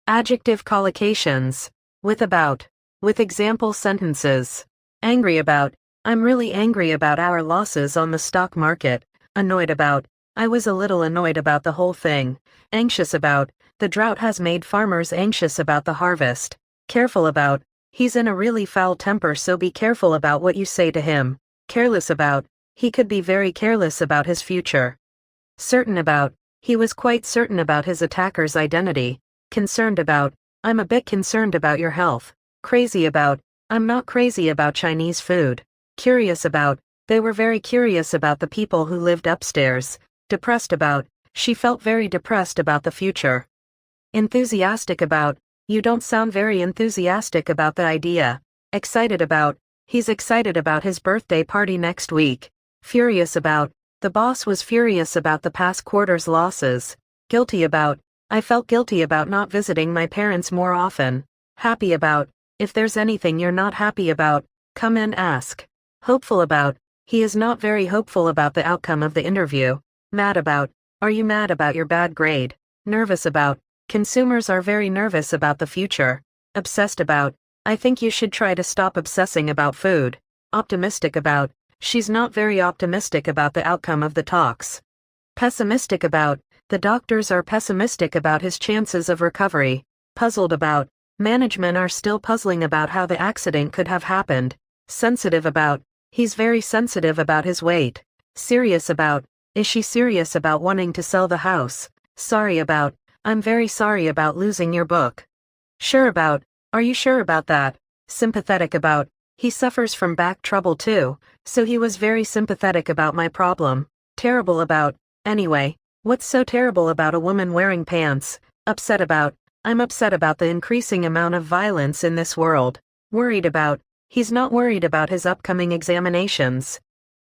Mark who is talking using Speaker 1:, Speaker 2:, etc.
Speaker 1: Adjective collocations. With about. With example sentences. Angry about. I'm really angry about our losses on the stock market. Annoyed about. I was a little annoyed about the whole thing. Anxious about. The drought has made farmers anxious about the harvest. Careful about. He's in a really foul temper, so be careful about what you say to him. Careless about. He could be very careless about his future. Certain about. He was quite certain about his attacker's identity. Concerned about. I'm a bit concerned about your health. Crazy about. I'm not crazy about Chinese food. Curious about. They were very curious about the people who lived upstairs. Depressed about. She felt very depressed about the future. Enthusiastic about. You don't sound very enthusiastic about the idea. Excited about. He's excited about his birthday party next week. Furious about. The boss was furious about the past quarter's losses. Guilty about. I felt guilty about not visiting my parents more often. Happy about. If there's anything you're not happy about, come and ask. Hopeful about. He is not very hopeful about the outcome of the interview. Mad about. Are you mad about your bad grade? Nervous about. Consumers are very nervous about the future. Obsessed about. I think you should try to stop obsessing about food. Optimistic about. She's not very optimistic about the outcome of the talks. Pessimistic about. The doctors are pessimistic about his chances of recovery. Puzzled about. Management are still puzzling about how the accident could have happened. Sensitive about. He's very sensitive about his weight. Serious about. Is she serious about wanting to sell the house? Sorry about. I'm very sorry about losing your book. Sure about. Are you sure about that? Sympathetic about. He suffers from back trouble too, so he was very sympathetic about my problem. Terrible about. Anyway, what's so terrible about a woman wearing pants? Upset about. I'm upset about the increasing amount of violence in this world. Worried about. He's not worried about his upcoming examinations.